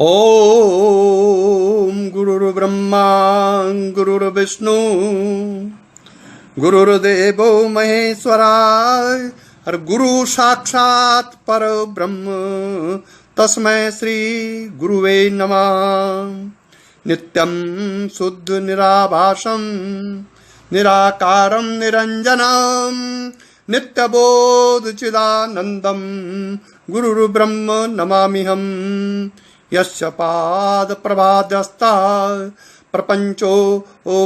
ओम गुरुर्ब्रह्मा गुरुर्विष्णु गुरुर्देवो महेश्वराय और गुरु साक्षात परब्रह्म तस्मै श्री गुरुवे नमः। नित्यं शुद्ध निराभासं निराकारं निरंजनं नित्यबोध चिदानंदं गुरुर्ब्रह्म नमाम्यहम्। यस्य पाद प्रभाद्यस्ता प्रपंचो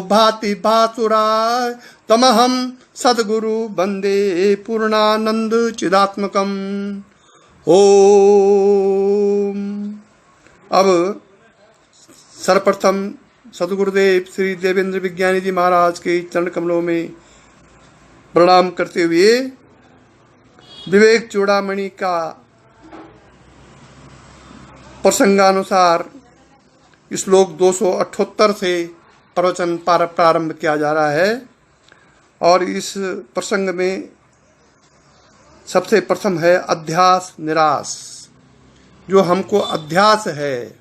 भाति भासुराय तमहं सद्गुरु वंदे पूर्णानंद चिदात्मकम्। ओम। अब सर्वप्रथम सद्गुरुदेव श्री देवेंद्र विज्ञानी जी महाराज के चरण कमलों में प्रणाम करते हुए विवेक चूड़ामणि का प्रसंगानुसार श्लोक 278 से प्रवचन प्रारंभ किया जा रहा है। और इस प्रसंग में सबसे प्रथम है अध्यास निराश। जो हमको अध्यास है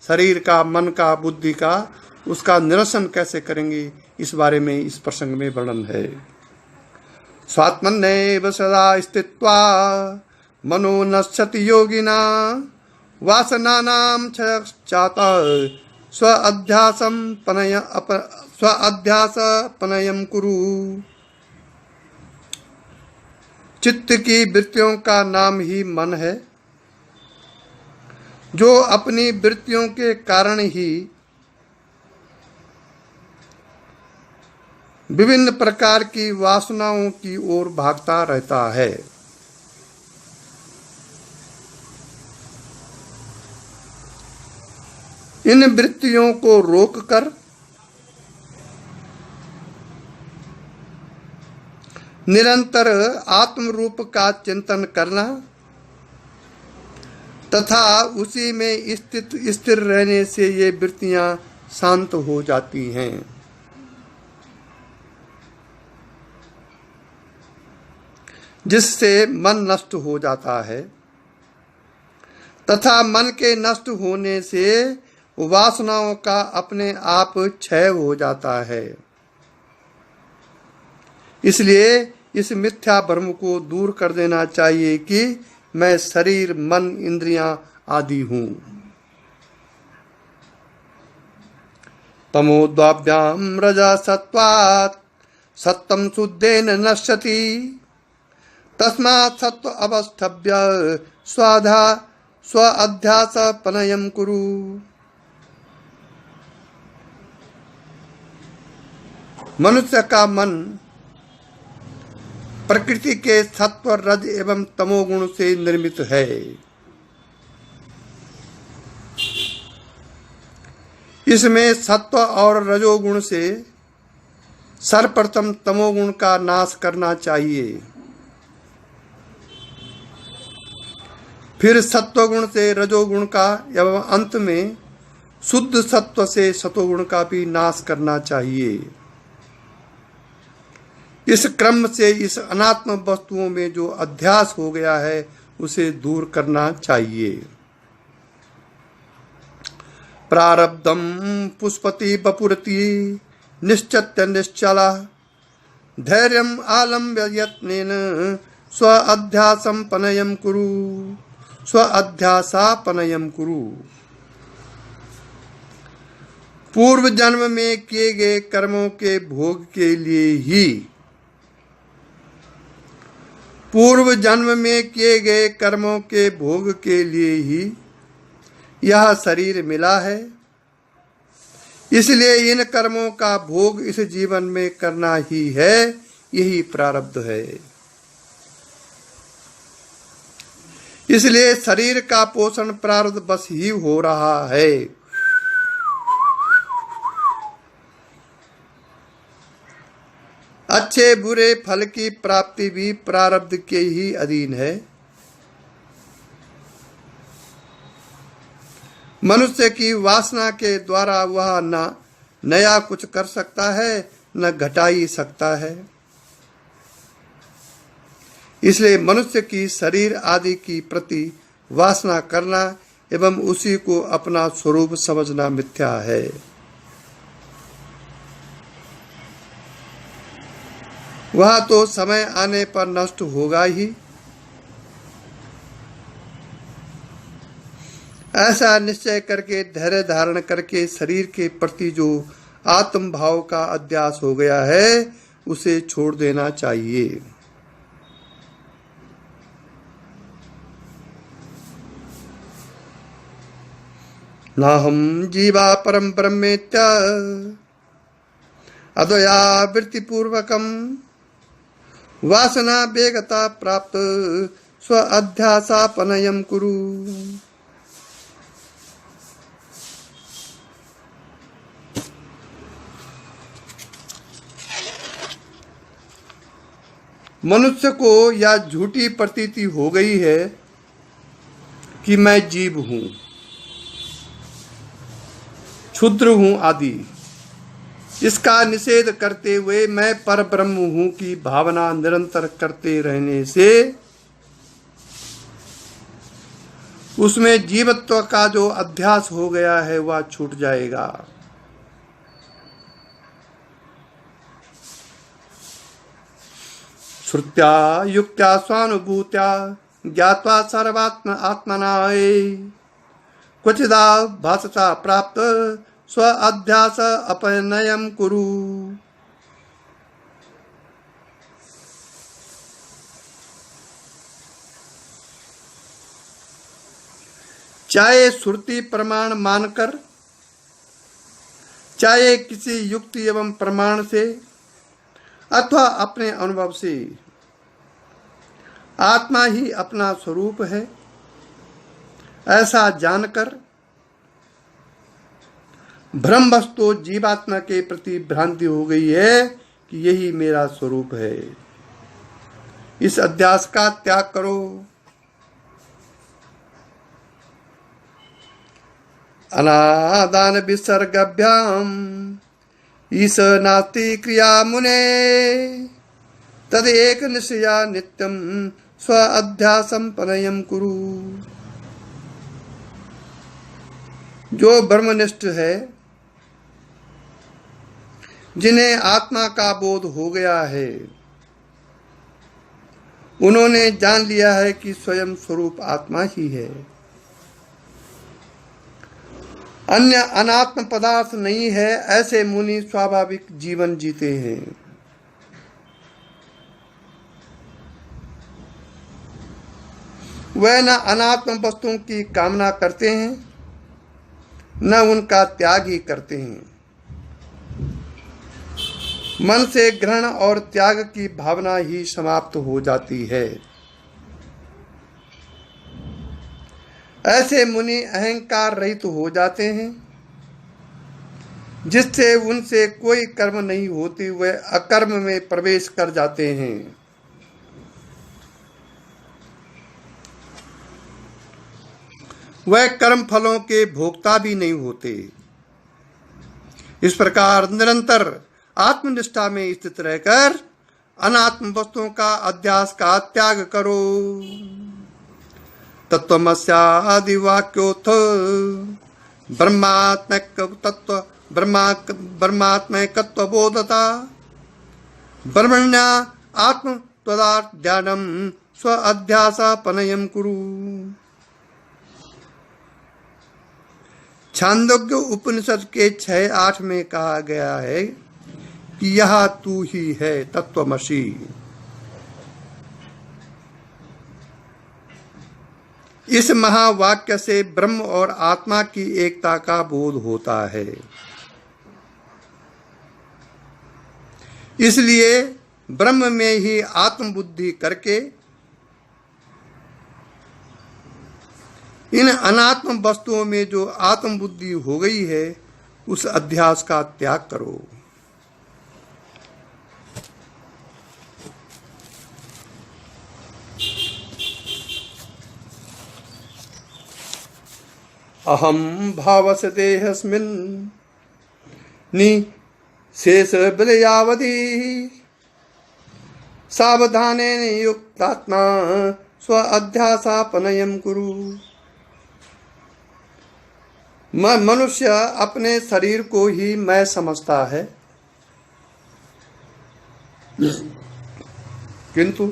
शरीर का, मन का, बुद्धि का, उसका निरसन कैसे करेंगे, इस बारे में इस प्रसंग में वर्णन है। स्वात्मन्येव सदा स्थित्वा मनो नश्यति योगिना वासनानां क्षयश्चात् स्वअध्यासपनयं कुरु। चित्त की वृत्तियों का नाम ही मन है, जो अपनी वृत्तियों के कारण ही विभिन्न प्रकार की वासनाओं की ओर भागता रहता है। इन वृत्तियों को रोककर निरंतर आत्म रूप का चिंतन करना तथा उसी में स्थिर रहने से ये वृत्तियां शांत हो जाती हैं। जिससे मन नष्ट हो जाता है तथा मन के नष्ट होने से वासनाओं का अपने आप क्षय हो जाता है। इसलिए इस मिथ्या भ्रम को दूर कर देना चाहिए कि मैं शरीर, मन, इंद्रियां आदि हूं। तमोद्वाभ्याम रजा सत्वात् सत्तम शुद्धेन नश्यति तस्मात् सत्व अवस्थभ्य स्वअध्यासपनयं कुरु। मनुष्य का मन प्रकृति के सत्व, रज एवं तमोगुण से निर्मित है। इसमें सत्व और रजोगुण से सर्वप्रथम तमोगुण का नाश करना चाहिए, फिर सत्वगुण से रजोगुण का एवं अंत में शुद्ध सत्व से सतोगुण का भी नाश करना चाहिए। इस क्रम से इस अनात्म वस्तुओं में जो अध्यास हो गया है उसे दूर करना चाहिए। प्रारब्धम पुष्पति बपुरति निश्चत्य निश्चला धैर्यम आलम्ब्य यत्नेन स्वअध्यासपनयं कुरु। स्वअध्यासापनयं कुरु। पूर्व जन्म में किए गए कर्मों के भोग के लिए ही यह शरीर मिला है। इसलिए इन कर्मों का भोग इस जीवन में करना ही है, यही प्रारब्ध है। इसलिए शरीर का पोषण प्रारब्ध बस ही हो रहा है। अच्छे बुरे फल की प्राप्ति भी प्रारब्ध के ही अधीन है। मनुष्य की वासना के द्वारा वह न नया कुछ कर सकता है न घटा ही सकता है। इसलिए मनुष्य की शरीर आदि की प्रति वासना करना एवं उसी को अपना स्वरूप समझना मिथ्या है। वह तो समय आने पर नष्ट होगा ही। ऐसा निश्चय करके धैर्य धारण करके शरीर के प्रति जो आत्म भाव का अध्यास हो गया है उसे छोड़ देना चाहिए। नाहं जीवा परम ब्रह्मेत्य अद्वया वृत्तिपूर्वकम वासना वेगता प्राप्त स्व अध्यासापनयम कुरु। मनुष्य को यह झूठी प्रतीति हो गई है कि मैं जीव हूं, क्षुद्र हूं आदि। इसका निषेध करते हुए मैं पर ब्रह्म हूं की भावना निरंतर करते रहने से उसमें जीवत्व का जो अध्यास हो गया है वह छूट जाएगा। श्रुत्या युक्त्या स्वानुभूत्या ज्ञात्वा सर्वात्म आत्मना क्वचिदा भासता प्राप्त स्व अध्यास अपनयम कुरु। चाहे श्रुति प्रमाण मानकर, चाहे किसी युक्ति एवं प्रमाण से अथवा अपने अनुभव से आत्मा ही अपना स्वरूप है ऐसा जानकर भ्रमवश तो जीवात्मा के प्रति भ्रांति हो गई है कि यही मेरा स्वरूप है। इस अध्यास का त्याग करो। अनादान विसर्गभ्याम ईश नास्ति क्रिया मुने तदेक निश्चया नित्यम स्व अध्यासम पनयम कुरु। जो ब्रह्मनिष्ठ है, जिन्हें आत्मा का बोध हो गया है, उन्होंने जान लिया है कि स्वयं स्वरूप आत्मा ही है, अन्य अनात्म पदार्थ नहीं है। ऐसे मुनि स्वाभाविक जीवन जीते हैं। वह न अनात्म वस्तुओं की कामना करते हैं न उनका त्याग ही करते हैं। मन से ग्रहण और त्याग की भावना ही समाप्त हो जाती है। ऐसे मुनि अहंकार रहित हो जाते हैं, जिससे उनसे कोई कर्म नहीं होती, वे अकर्म में प्रवेश कर जाते हैं। वह कर्म फलों के भोक्ता भी नहीं होते। इस प्रकार निरंतर आत्मनिष्ठा में स्थित रहकर अनात्म वस्तुओं का अध्यास का त्याग करो। तत्वमस्यादि वाक्योथ ब्रह्मात्मक तत्व ब्रह्मात्मकत्व बोधता ब्रह्मण्या आत्म तदार्थ ध्यानम स्व अध्यासापनयम कुरु। छांदोग्य उपनिषद के 6:8 में कहा गया है कि यह तू ही है तत्वमसि। इस महावाक्य से ब्रह्म और आत्मा की एकता का बोध होता है। इसलिए ब्रह्म में ही आत्मबुद्धि करके इन अनात्म वस्तुओं में जो आत्मबुद्धि हो गई है उस अध्यास का त्याग करो। अहम भावस देहस्मिन् निशेष विलयावधि सावधानेन युक्तात्मा स्व अध्यासापनयम कुरु। मनुष्य अपने शरीर को ही मैं समझता है, किंतु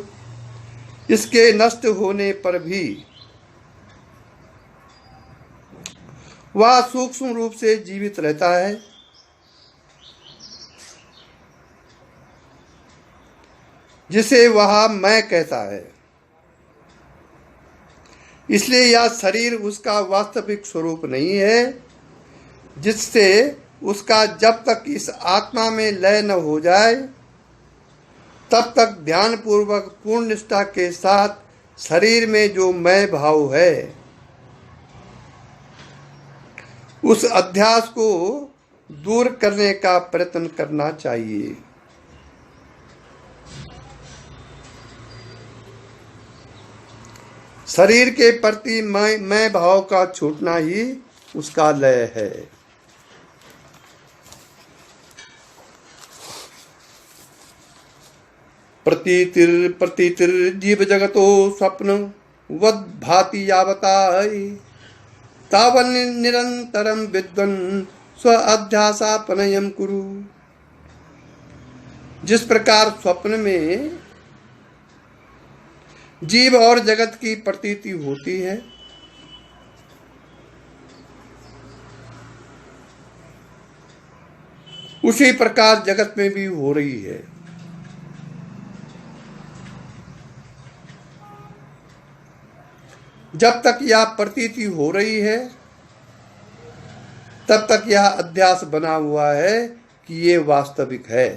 इसके नष्ट होने पर भी वह सूक्ष्म रूप से जीवित रहता है। जिसे वह मैं कहता है। इसलिए यह शरीर उसका वास्तविक स्वरूप नहीं है, जिससे उसका जब तक इस आत्मा में लय न हो जाए तब तक ध्यान पूर्वक पूर्ण निष्ठा के साथ शरीर में जो मैं भाव है उस अध्यास को दूर करने का प्रयत्न करना चाहिए। शरीर के प्रति मैं भाव का छूटना ही उसका लय है। प्रतीतिर जीव जगतो स्वप्न वद भाति यावता तावन निरंतरम विद्वन स्व अध्यासापनयम कुरु। जिस प्रकार स्वप्न में जीव और जगत की प्रतीति होती है, उसी प्रकार जगत में भी हो रही है। जब तक यह प्रतीति हो रही है तब तक यह अध्यास बना हुआ है कि ये वास्तविक है।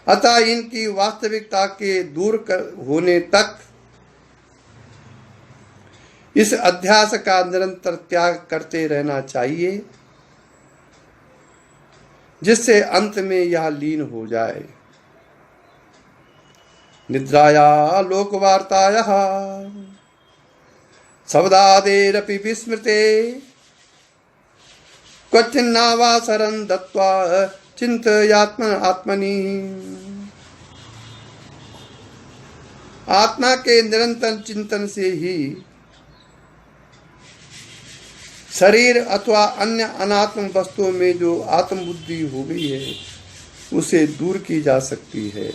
अतः इनकी वास्तविकता के दूर होने तक इस अध्यास का निरंतर त्याग करते रहना चाहिए, जिससे अंत में यह लीन हो जाए। निद्राया लोकवार्तायाः शब्दादेरपि विस्मृते क्वचिन्नावासरं दत्त्वा चिन्तयात्मन आत्मनि। आत्मा के निरंतर चिंतन से ही शरीर अथवा अन्य अनात्म वस्तुओं में जो आत्मबुद्धि हो गई है उसे दूर की जा सकती है।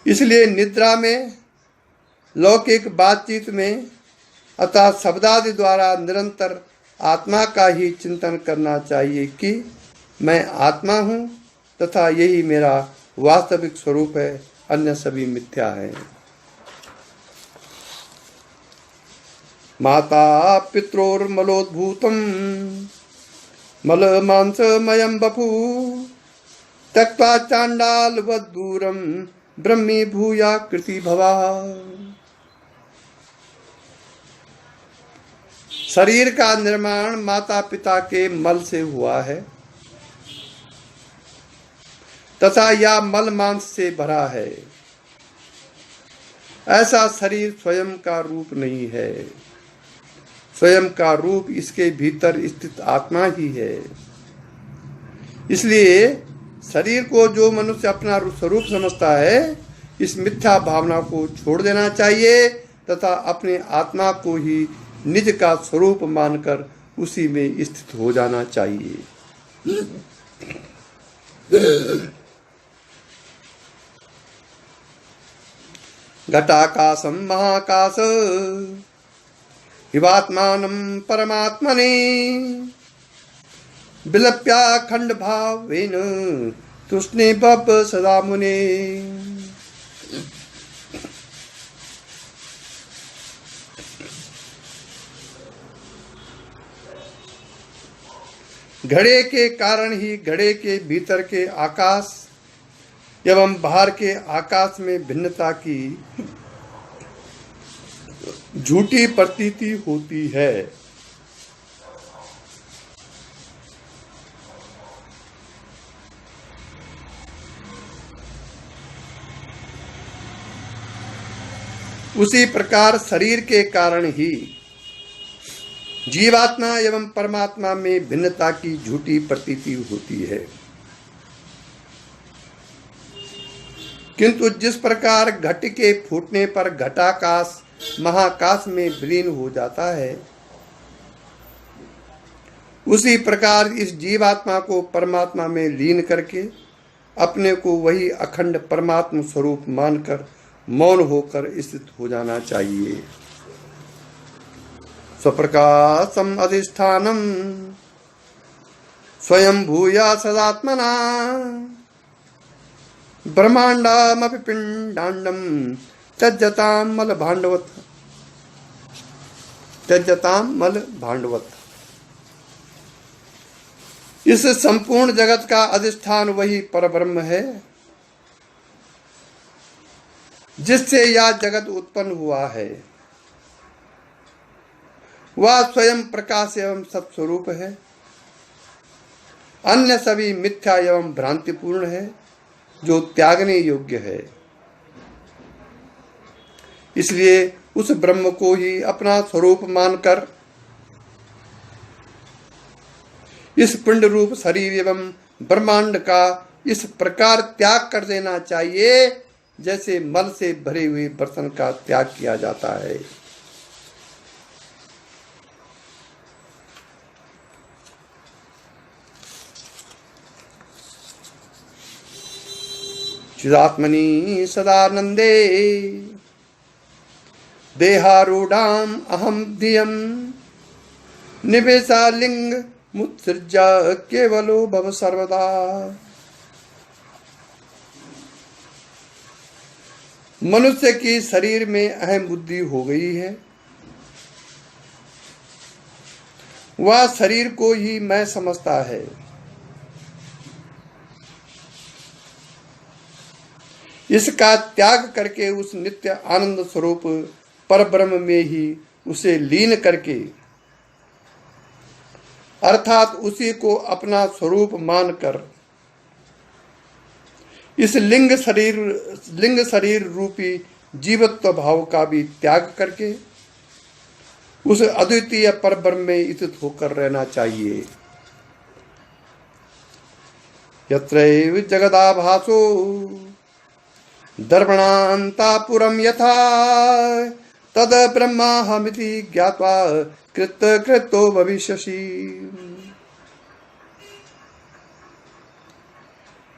इसलिए निद्रा में, लौकिक बातचीत में अतः शब्दादि द्वारा निरंतर आत्मा का ही चिंतन करना चाहिए कि मैं आत्मा हूँ तथा यही मेरा वास्तविक स्वरूप है, अन्य सभी मिथ्या है। माता पित्रोर्मलोद्भूतम मलमांसमयं बपू त्यक्त्वा चांडालवद दूरम ब्रह्मी भूया कृति भवा। शरीर का निर्माण माता पिता के मल से हुआ है तथा यह मल मांस से भरा है। ऐसा शरीर स्वयं का रूप नहीं है। स्वयं का रूप इसके भीतर स्थित आत्मा ही है। इसलिए शरीर को जो मनुष्य अपना स्वरूप समझता है, इस मिथ्या भावना को छोड़ देना चाहिए तथा अपने आत्मा को ही निज का स्वरूप मानकर उसी में स्थित हो जाना चाहिए। घटाकाशं महाकाश हिवात्मानं परमात्मने विलप्याखंड भावेन तुष्णे बप सदा मुने। घड़े के कारण ही घड़े के भीतर के आकाश एवं बाहर के आकाश में भिन्नता की झूठी प्रतीति होती है। उसी प्रकार शरीर के कारण ही जीवात्मा एवं परमात्मा में भिन्नता की झूठी प्रतीति होती है। किंतु जिस प्रकार घट के फूटने पर घटाकाश महाकाश में विलीन हो जाता है, उसी प्रकार इस जीवात्मा को परमात्मा में लीन करके अपने को वही अखंड परमात्मा स्वरूप मानकर मौन होकर स्थित हो जाना चाहिए। स्वप्रकाशम अधिष्ठानम स्वयं भूया सदात्मना ब्रह्मांडमपि पिंडांडम त्यज्यताम मल भांडवत इस संपूर्ण जगत का अधिष्ठान वही परब्रह्म है, जिससे यह जगत उत्पन्न हुआ है। वह स्वयं प्रकाश एवं सत्स्वरूप है, अन्य सभी मिथ्या एवं भ्रांतिपूर्ण है, जो त्यागने योग्य है। इसलिए उस ब्रह्म को ही अपना स्वरूप मानकर इस पिंड रूप शरीर एवं ब्रह्मांड का इस प्रकार त्याग कर देना चाहिए, जैसे मल से भरे हुए बर्तन का त्याग किया जाता है। चिदात्मनि सदानंदे देहारूढ़ाम अहम धियम निवेशालिंग मुत्सृज्य केवलो भव सर्वदा। मनुष्य की शरीर में अहम बुद्धि हो गई है, वह शरीर को ही मैं समझता है। इसका त्याग करके उस नित्य आनंद स्वरूप परब्रह्म में ही उसे लीन करके, अर्थात उसी को अपना स्वरूप मानकर इस लिंग शरीर रूपी जीवत्व भाव का भी त्याग करके उस अद्वितीय परब्रह्म में स्थित होकर रहना चाहिए। यत्रैव जगदाभासो दर्पणान्तापुरं यथा तद ब्रह्माहमिति ज्ञात्वा कृतो भविष्यसि।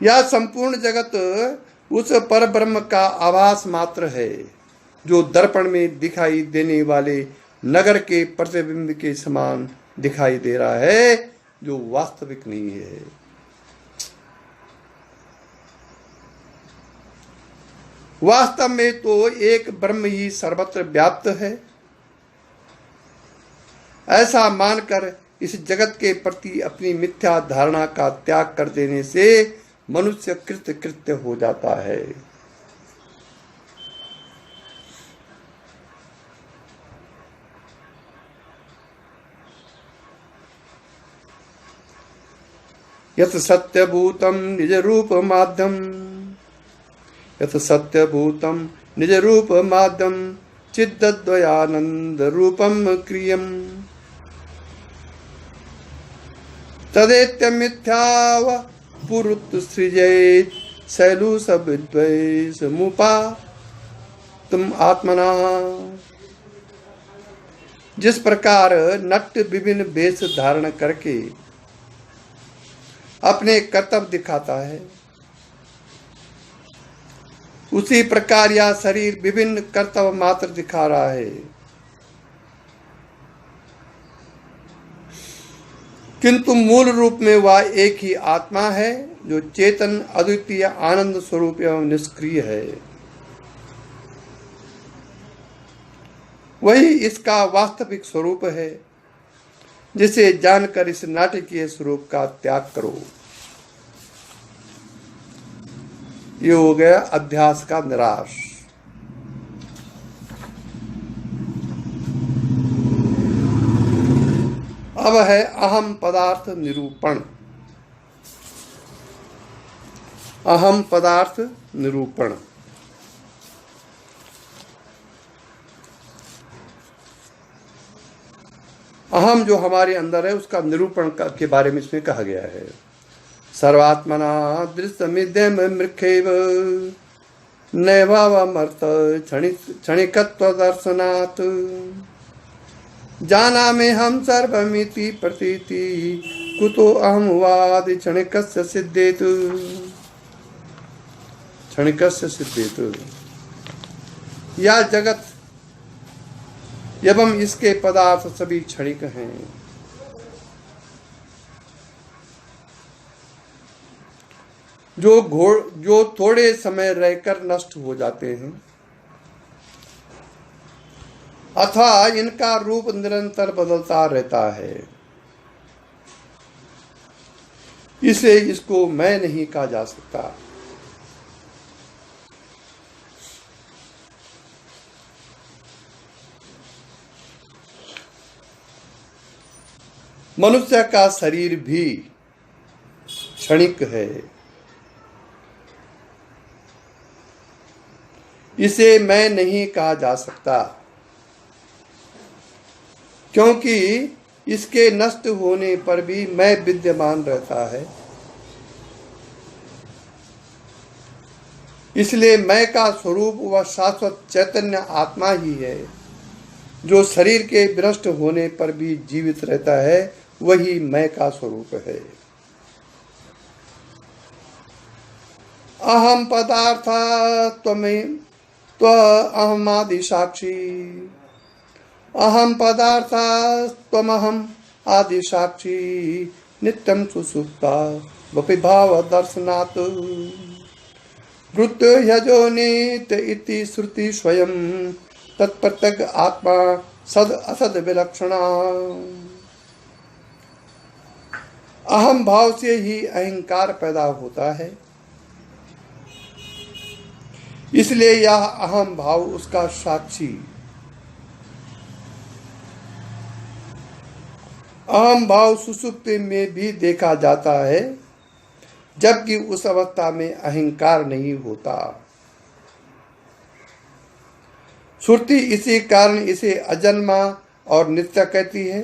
यह संपूर्ण जगत उस परब्रह्म का आभास मात्र है, जो दर्पण में दिखाई देने वाले नगर के प्रतिबिंब के समान दिखाई दे रहा है, जो वास्तविक नहीं है। वास्तव में तो एक ब्रह्म ही सर्वत्र व्याप्त है। ऐसा मानकर इस जगत के प्रति अपनी मिथ्या धारणा का त्याग कर देने से मनुष्य कृत्य हो जाता है। यत् सत्यभूतम निज रूप माध्यम यथ सत्यभूतम निज रूप माध्यम चिद्द्वयानंद रूपम क्रियम तदेत्य मिथ्याव पुरुत सृजेत शैलु सब द्वैस मुपा तुम आत्मना। जिस प्रकार नट विभिन्न वेश धारण करके अपने कर्तव्य दिखाता है, उसी प्रकार यह शरीर विभिन्न कर्तव्य मात्र दिखा रहा है, किंतु मूल रूप में वह एक ही आत्मा है, जो चेतन अद्वितीय आनंद स्वरूप एवं निष्क्रिय है। वही इसका वास्तविक स्वरूप है, जिसे जानकर इस नाटकीय स्वरूप का त्याग करो। ये हो गया अध्यास का निराश। अब है अहम पदार्थ निरूपण। अहम पदार्थ निरूपण। अहम जो हमारे अंदर है, उसका निरूपण के बारे में इसमें कहा गया है। सर्वात्मना दृश्यमिदं मृखेव नैवावमर्थ क्षणिकत्व दर्शनात् जानामि हम सर्वमिति प्रतीति कुतो अहम वादि क्षणिकस्य सिद्धेतु क्षणिकस्य सिद्धेतु। यह जगत एवं इसके पदार्थ सभी क्षणिक हैं। जो थोड़े समय रहकर नष्ट हो जाते हैं, अथवा इनका रूप निरंतर बदलता रहता है, इसे इसको मैं नहीं कहा जा सकता। मनुष्य का शरीर भी क्षणिक है, इसे मैं नहीं कहा जा सकता, क्योंकि इसके नष्ट होने पर भी मैं विद्यमान रहता है। इसलिए मैं का स्वरूप वह शाश्वत चैतन्य आत्मा ही है, जो शरीर के विनष्ट होने पर भी जीवित रहता है, वही मैं का स्वरूप है। अहम पदार्थ त्वहमादि साक्षी, अहम पदार्थ त्वमहम आदि साक्षी, नित्यं सुसुप्ता वपि भाव दर्शनात् मृत्यु यजोनित इति श्रुति स्वयं तत्प्रत्यग आत्मा सद असद विलक्षणा। अहम भाव से ही अहंकार पैदा होता है, इसलिए यह अहम भाव उसका साक्षी। अहम भाव सुसुप्ति में भी देखा जाता है, जबकि उस अवस्था में अहंकार नहीं होता। श्रुति इसी कारण इसे अजन्मा और नित्य कहती है।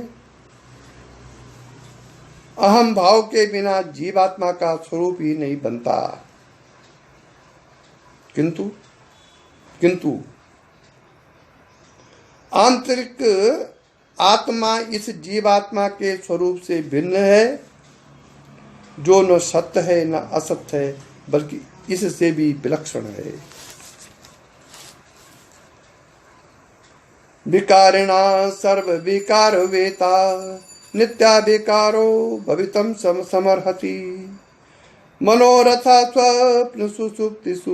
अहम भाव के बिना जीवात्मा का स्वरूप ही नहीं बनता, किंतु आंतरिक आत्मा इस जीवात्मा के स्वरूप से भिन्न है, जो न सत्य है न असत्य है, बल्कि इससे भी विलक्षण है। विकारिणा सर्व विकार वेता नित्या विकारो भवितम समर्हति मनोरथा स्वप्न सुसुप्तिषु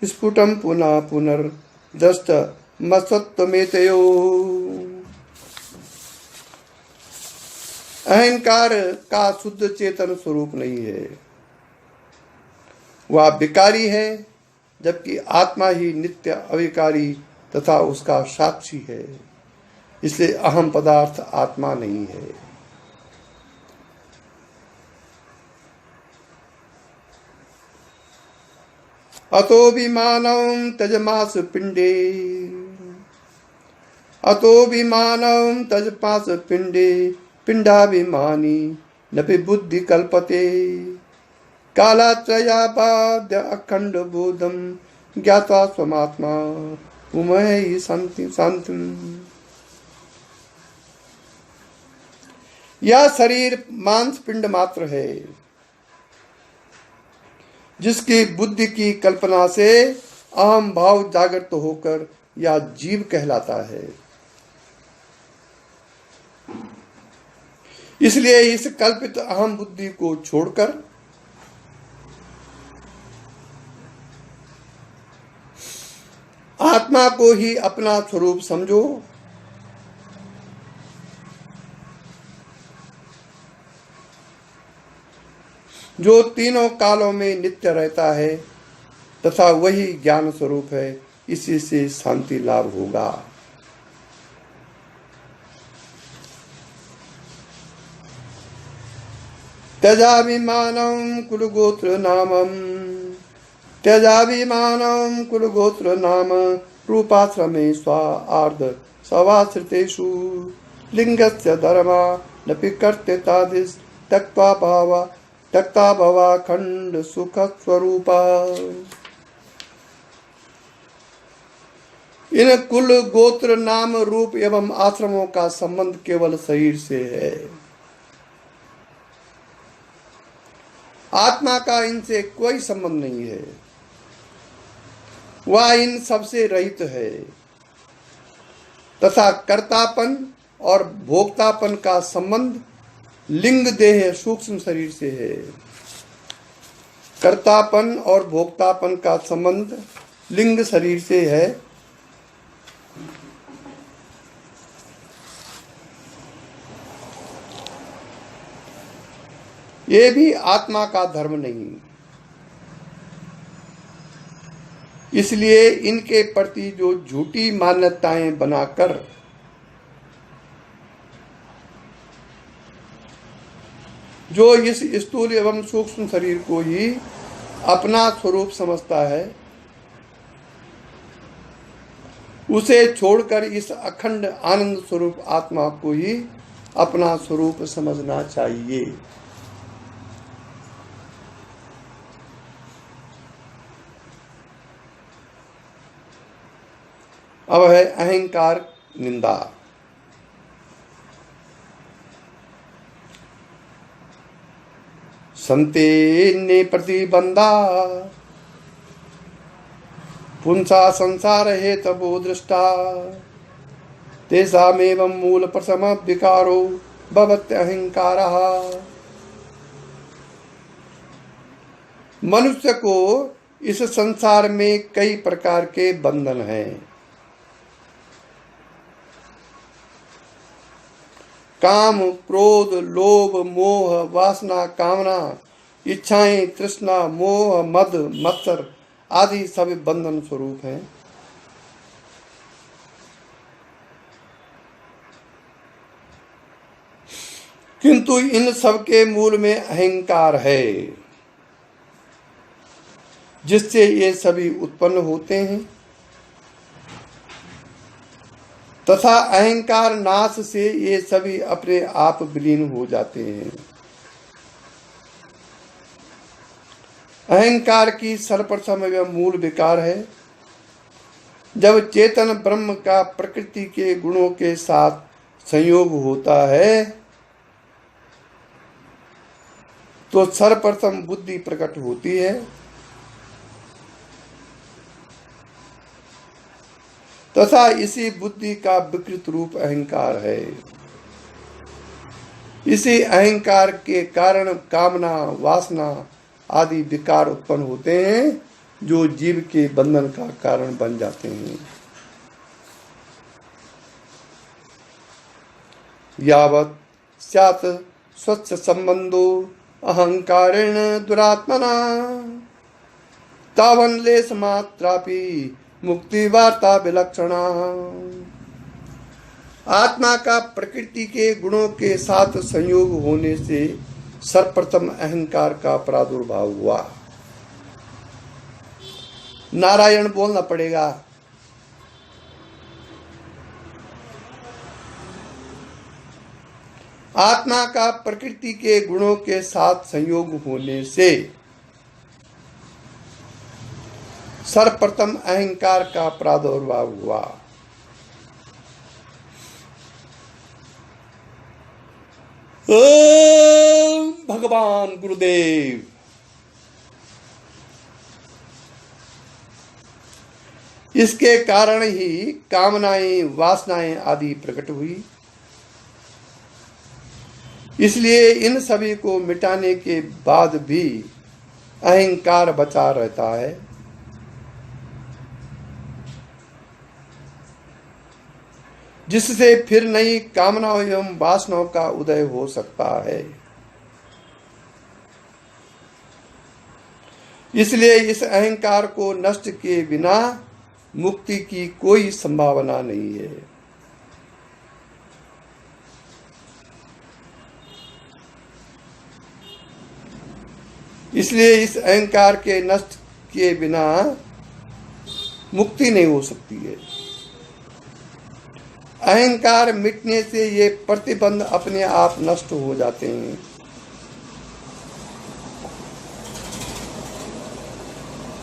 स्फुटं पुनः पुनर्दष्ट मसत्वमेतयो। अहंकार का शुद्ध चेतन स्वरूप नहीं है, वह विकारी है, जबकि आत्मा ही नित्य अविकारी तथा उसका साक्षी है। इसलिए अहम पदार्थ आत्मा नहीं है। अतो विमानं तजमास पिंडे, अतो विमानं तजपास पिंडे पिंडाभिमानी नपि बुद्धि कल्पते कालात्रयापाद्य अखंड बोधम ज्ञात्वा स्वमात्मा उमहि शांति। यह शरीर मांस पिंड मात्र है, जिसकी बुद्धि की कल्पना से अहम भाव जागृत होकर यह जीव कहलाता है। इसलिए इस कल्पित अहम बुद्धि को छोड़कर आत्मा को ही अपना स्वरूप समझो। जो तीनों कालों में नित्य रहता है तथा वही ज्ञान स्वरूप है, इसी से शांति लाभ होगा। त्यजाभिमानं कुलगोत्र नामं, त्यजाभिमानं कुलगोत्र नाम रूपाश्रमे स्वार्ध सवाश्रितेषु लिंगस्य धर्मा नपि कर्तृतादिस् त्यक्ता भवा खंड सुख स्वरूपा। इन कुल गोत्र नाम रूप एवं आश्रमों का संबंध केवल शरीर से है। आत्मा का इनसे कोई संबंध नहीं है, वह इन सबसे रहित है तथा कर्तापन और भोक्तापन का संबंध लिंग देह सूक्ष्म शरीर से है। कर्तापन और भोक्तापन का संबंध लिंग शरीर से है। ये भी आत्मा का धर्म नहीं, इसलिए इनके प्रति जो झूठी मान्यताएं बनाकर जो इस स्थूल एवं सूक्ष्म शरीर को ही अपना स्वरूप समझता है, उसे छोड़कर इस अखंड आनंद स्वरूप आत्मा को ही अपना स्वरूप समझना चाहिए। अब है अहंकार निंदा। संते ने प्रतिबंधा पुंसा संसार हे तबो दृष्टा तेषामेवं मूल प्रथम विकारो भवत् अहंकारः। मनुष्य को इस संसार में कई प्रकार के बंधन हैं। काम, क्रोध, लोभ, मोह, वासना, कामना, इच्छाएं, तृष्णा, मोह, मद, मत्सर आदि सब बंधन स्वरूप हैं। किंतु इन सब के मूल में अहंकार है, जिससे ये सभी उत्पन्न होते हैं तथा अहंकार नाश से ये सभी अपने आप विलीन हो जाते हैं। अहंकार की सर्वप्रथम एवं मूल विकार है। जब चेतन ब्रह्म का प्रकृति के गुणों के साथ संयोग होता है तो सर्वप्रथम बुद्धि प्रकट होती है तथा इसी बुद्धि का विकृत रूप अहंकार है। इसी अहंकार के कारण कामना, वासना आदि विकार उत्पन्न होते हैं जो जीव के बंधन का कारण बन जाते हैं। यावत् स्यात् स्वच्छ संबंधो अहंकारेण दुरात्मना तावन् लेश मात्रापि मुक्ति वार्ता विलक्षणा। आत्मा का प्रकृति के गुणों के साथ संयोग होने से सर्वप्रथम अहंकार का प्रादुर्भाव हुआ। नारायण बोलना पड़ेगा। आत्मा का प्रकृति के गुणों के साथ संयोग होने से सर्वप्रथम अहंकार का प्रादुर्भाव हुआ। ओम भगवान गुरुदेव। इसके कारण ही कामनाएं, वासनाएं आदि प्रकट हुई। इसलिए इन सभी को मिटाने के बाद भी अहंकार बचा रहता है। जिससे फिर नई कामनाओं एवं वासनाओं का उदय हो सकता है। इसलिए इस अहंकार को नष्ट किए बिना मुक्ति की कोई संभावना नहीं है। इसलिए इस अहंकार के नष्ट किए बिना मुक्ति नहीं हो सकती है। अहंकार मिटने से ये प्रतिबंध अपने आप नष्ट हो जाते हैं।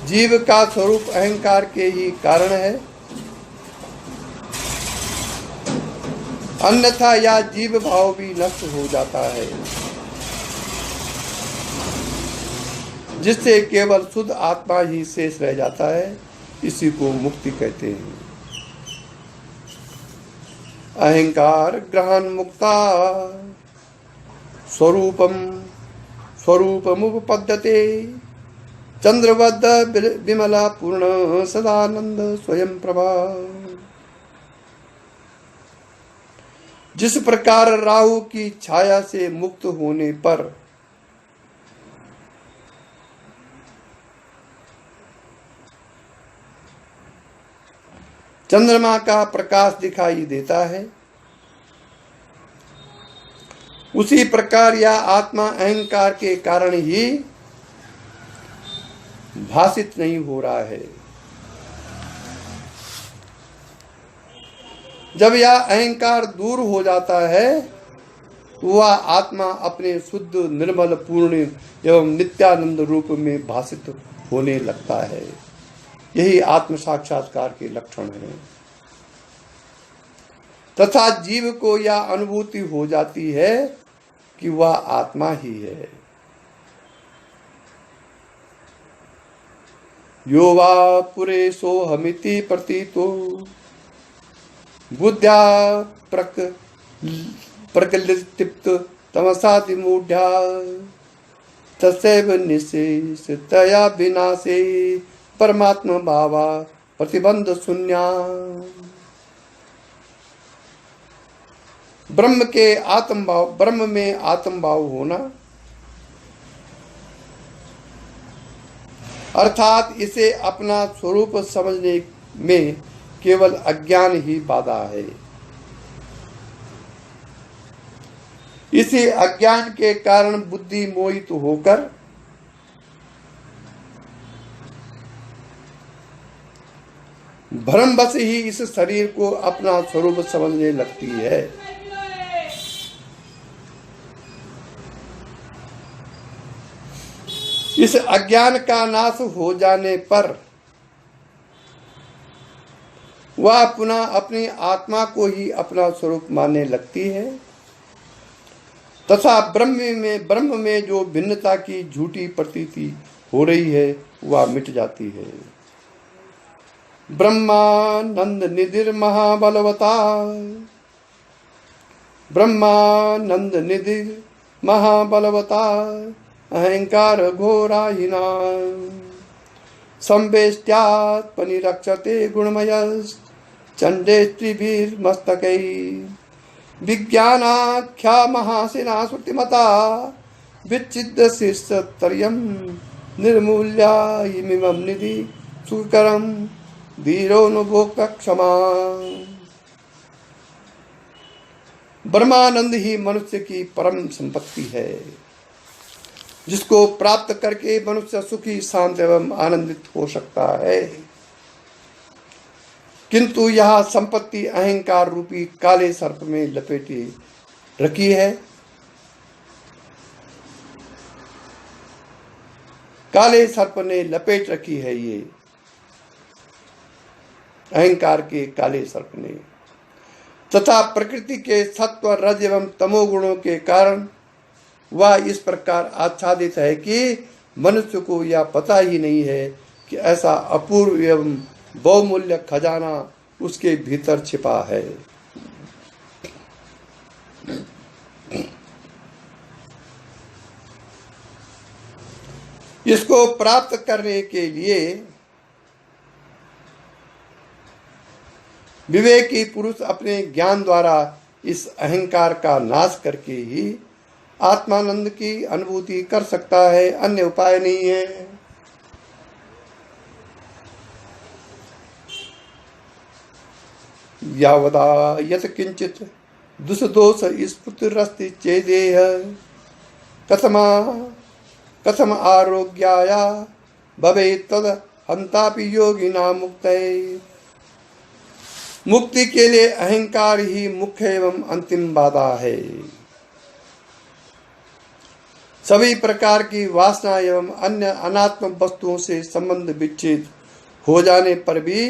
जीव का स्वरूप अहंकार के ही कारण है। अन्यथा यह जीव भाव भी नष्ट हो जाता है, जिससे केवल शुद्ध आत्मा ही शेष रह जाता है। इसी को मुक्ति कहते हैं। अहंकार ग्रहण मुक्ता स्वरूपमुपपद्यते चंद्रवद् विमला पूर्ण सदानंद स्वयं प्रभा। जिस प्रकार राहु की छाया से मुक्त होने पर चंद्रमा का प्रकाश दिखाई देता है, उसी प्रकार यह आत्मा अहंकार के कारण ही भासित नहीं हो रहा है। जब यह अहंकार दूर हो जाता है, वह आत्मा अपने शुद्ध निर्मल पूर्ण एवं नित्यानंद रूप में भासित होने लगता है। यही आत्म साक्षात्कार के लक्षण हैं। तथा जीव को यह अनुभूति हो जाती है कि वह आत्मा ही है। यो वा पुरे सोहमिति प्रतीतो बुद्ध्या प्रकलिप्त तमसादिमूढ़ा तस्यैव निशेषतया विनाशे परमात्मा भावा प्रतिबंध शून्या। ब्रह्म में आत्म भाव होना अर्थात इसे अपना स्वरूप समझने में केवल अज्ञान ही बाधा है। इसी अज्ञान के कारण बुद्धि मोहित होकर भ्रमवश ही इस शरीर को अपना स्वरूप समझने लगती है। इस अज्ञान का नाश हो जाने पर वह पुनः अपनी आत्मा को ही अपना स्वरूप मानने लगती है तथा ब्रह्म में जो भिन्नता की झूठी प्रतीति हो रही है वह मिट जाती है। ब्रह्मानंद निधिर महाबलवता अहंकार घोराहिना संवेष्ट्यात्मनि रक्षते गुणमयस् चंडे त्रिभिर्मस्तकै विज्ञानाख्या महासिना श्रुतिमता विच्छिद्य शिष्यतर्यं निर्मूल्या इमिमं निधि सुकरं धीरोऽनुभोक्ता क्षमा। ब्रह्मानंद ही मनुष्य की परम संपत्ति है, जिसको प्राप्त करके मनुष्य सुखी शांत एवं आनंदित हो सकता है। किंतु यह संपत्ति अहंकार रूपी काले सर्प में लपेटी रखी है। काले सर्प ने लपेट रखी है ये अहंकार के काले सर्प ने, तथा प्रकृति के सत्व रज एवं तमोगुणों के कारण वह इस प्रकार आच्छादित है कि मनुष्य को यह पता ही नहीं है कि ऐसा अपूर्व एवं बहुमूल्य खजाना उसके भीतर छिपा है। इसको प्राप्त करने के लिए विवेकी पुरुष अपने ज्ञान द्वारा इस अहंकार का नाश करके ही आत्मानंद की अनुभूति कर सकता है, अन्य उपाय नहीं है। यावदा यत किंचित दुष्दोष स्फुतिरस्ति चेदेह कथम आरोग्याया भवेत् तद हंतापि योगिना मुक्तये। मुक्ति के लिए अहंकार ही मुख्य एवं अंतिम बाधा है। सभी प्रकार की वासना एवं अन्य अनात्म वस्तुओं से संबंध विच्छेद हो जाने पर भी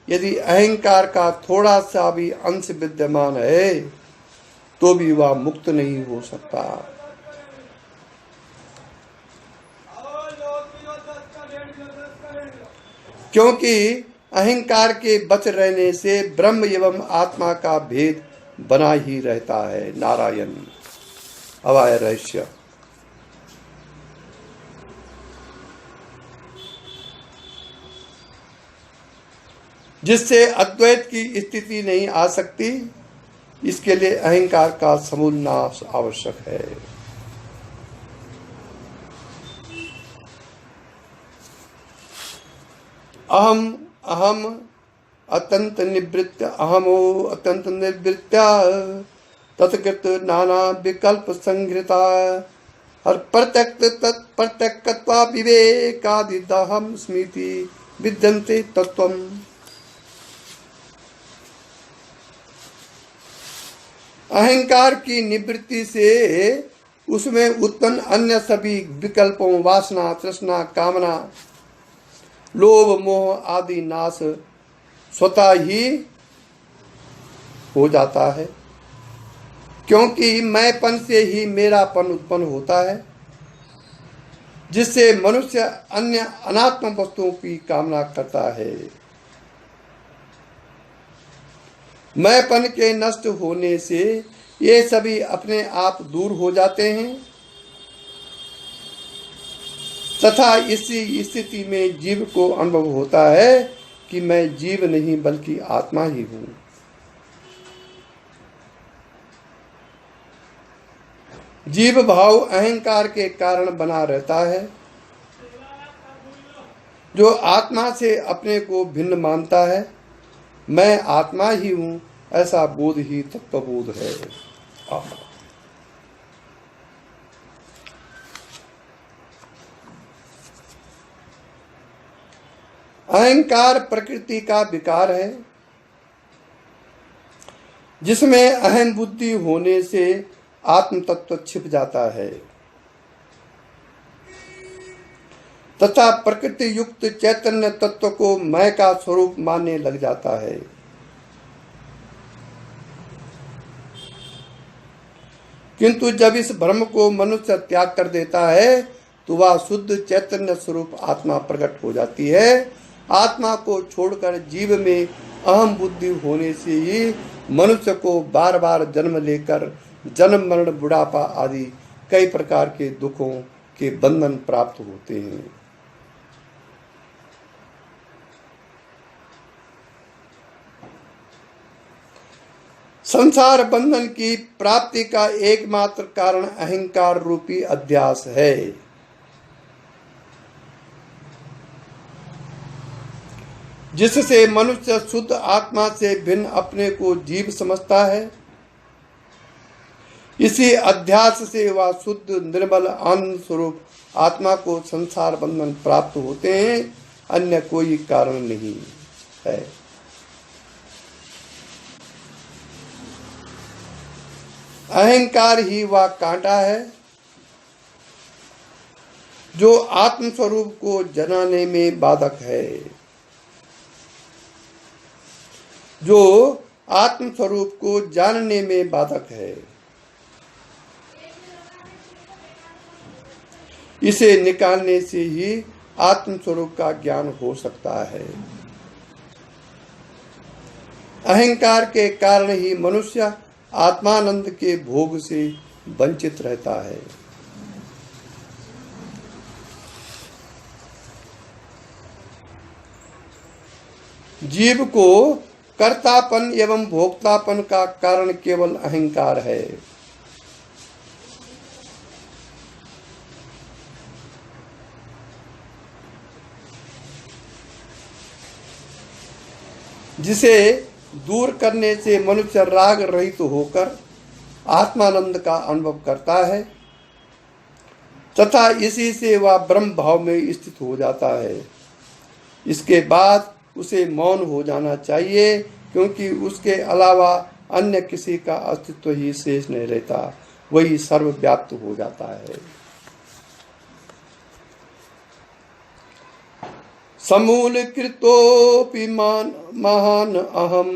यदि अहंकार का थोड़ा सा भी अंश विद्यमान है तो भी वह मुक्त नहीं हो सकता। क्योंकि अहंकार के बच रहने से ब्रह्म एवं आत्मा का भेद बना ही रहता है। नारायण। अवाय रहस्य। जिससे अद्वैत की स्थिति नहीं आ सकती, इसके लिए अहंकार का समूल नाश आवश्यक है। अहम अहम अत्यंत निवृत्त अहमो अत्यंत निवृत्त्या तत्कृत नाना विकल्प संहृता हर प्रत्यक्त्वा विवेकादिदहम स्मृति विद्यन्ते तत्वम्। अहंकार की निवृत्ति से उसमें उत्पन्न अन्य सभी विकल्पों, वासना, तृष्णा, कामना, लोभ, मोह आदि नाश स्वतः ही हो जाता है। क्योंकि मैंपन से ही मेरापन उत्पन्न होता है, जिससे मनुष्य अन्य अनात्म वस्तुओं की कामना करता है। मैंपन के नष्ट होने से ये सभी अपने आप दूर हो जाते हैं तथा इसी स्थिति में जीव को अनुभव होता है कि मैं जीव नहीं बल्कि आत्मा ही हूं। जीव भाव अहंकार के कारण बना रहता है। जो आत्मा से अपने को भिन्न मानता है, मैं आत्मा ही हूं, ऐसा बोध ही तत्वबोध है। अहंकार प्रकृति का विकार है, जिसमें अहम बुद्धि होने से आत्म तत्व छिप जाता है तथा प्रकृति युक्त चैतन्य तत्व को मैं का स्वरूप मानने लग जाता है। किंतु जब इस भ्रम को मनुष्य त्याग कर देता है तो वह शुद्ध चैतन्य स्वरूप आत्मा प्रकट हो जाती है। आत्मा को छोड़कर जीव में अहम बुद्धि होने से ही मनुष्य को बार बार जन्म लेकर जन्म मरण बुढ़ापा आदि कई प्रकार के दुखों के बंधन प्राप्त होते हैं। संसार बंधन की प्राप्ति का एकमात्र कारण अहंकार रूपी अध्यास है। जिससे मनुष्य शुद्ध आत्मा से भिन्न अपने को जीव समझता है। इसी अध्यास से वह शुद्ध निर्मल आनंद स्वरूप आत्मा को संसार बंधन प्राप्त होते हैं, अन्य कोई कारण नहीं है। अहंकार ही वह कांटा है जो आत्म स्वरूप को जनाने में बाधक है, जो आत्म स्वरूप को जानने में बाधक है। इसे निकालने से ही आत्म स्वरूप का ज्ञान हो सकता है। अहंकार के कारण ही मनुष्य आत्मानंद के भोग से वंचित रहता है। जीव को कर्तापन एवं भोक्तापन का कारण केवल अहंकार है। जिसे दूर करने से मनुष्य राग रहित होकर आत्मानंद का अनुभव करता है तथा इसी से वह ब्रह्म भाव में स्थित हो जाता है। इसके बाद उसे मौन हो जाना चाहिए, क्योंकि उसके अलावा अन्य किसी का अस्तित्व ही शेष नहीं रहता, वही सर्वव्याप्त हो जाता है। समूल कृतोपि महान अहम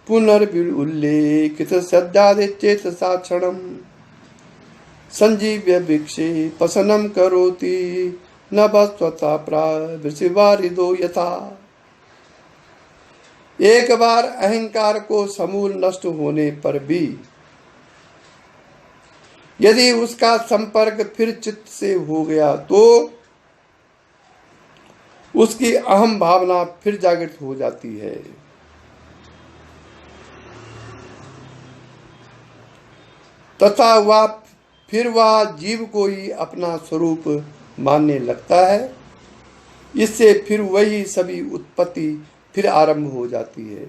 पुनर्विउल्लेखित सद्यादिचेत साक्षणम संजीव्य भिक्षे पसनम करोति न बस्वता प्रावृषिवारिदो यथा। एक बार अहंकार को समूल नष्ट होने पर भी यदि उसका संपर्क फिर चित्त से हो गया तो उसकी अहम भावना फिर जागृत हो जाती है। तथा वह जीव को ही अपना स्वरूप मानने लगता है। इससे फिर वही सभी उत्पत्ति फिर आरंभ हो जाती है।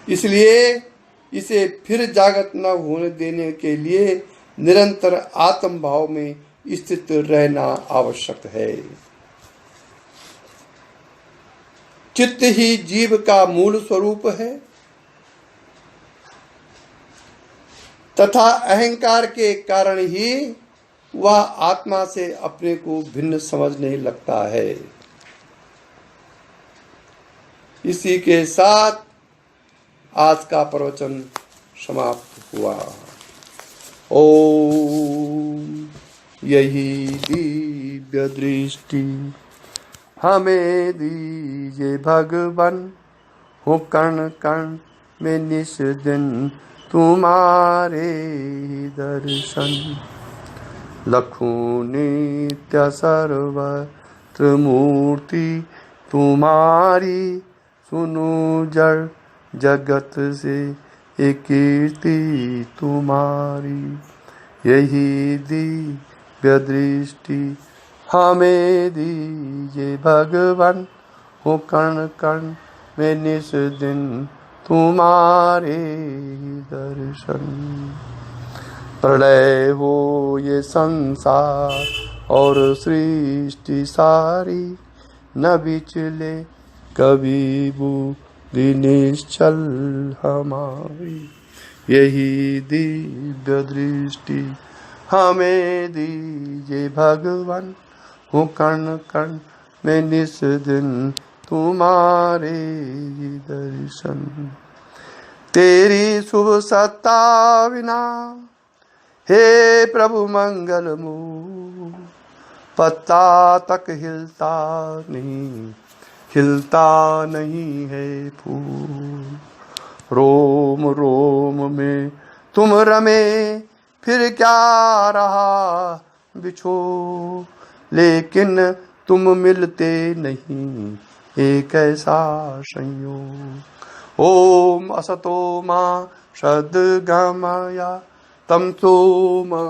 इसलिए इसे फिर जागृत न होने देने के लिए निरंतर आत्म भाव में स्थित रहना आवश्यक है। चित्त ही जीव का मूल स्वरूप है तथा अहंकार के कारण ही वह आत्मा से अपने को भिन्न समझने लगता है। इसी के साथ आज का प्रवचन समाप्त हुआ। ओम। यही दिव्य दृष्टि हमें दीजिए भगवान, हो कण कण में निस दिन तुम्हारे दर्शन। लखों नित्य सर्वत्र मूर्ति तुम्हारी, सुनो जड़ जगत से एक कीर्ति तुम्हारी। यही दिव्य दृष्टि हमें दीजिए भगवान, हो कण कण में निस दिन तुम्हारे दर्शन। प्रलय हो ये संसार और सृष्टि सारी, न बिचले कभी बुद्धि निश्चल हमारी। यही दिव्य दृष्टि हमें दीजिए भगवान, हो कण कण में निस दिन तुम्हारे दर्शन। तेरी शुभ सत्ता बिना हे प्रभु मंगल मूल, पत्ता तक खिलता नहीं है फूल। रोम रोम में तुम रमे फिर क्या रहा बिछो, लेकिन तुम मिलते नहीं एक ऐसा संयोग। ओम असतो मा सद्गमया, तमसो मा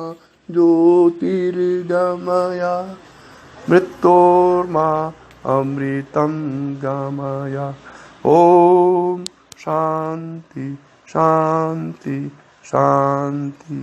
ज्योतिर्गमया, मृत्योर्मा अमृतं गमया। ओम शांति शांति शांति।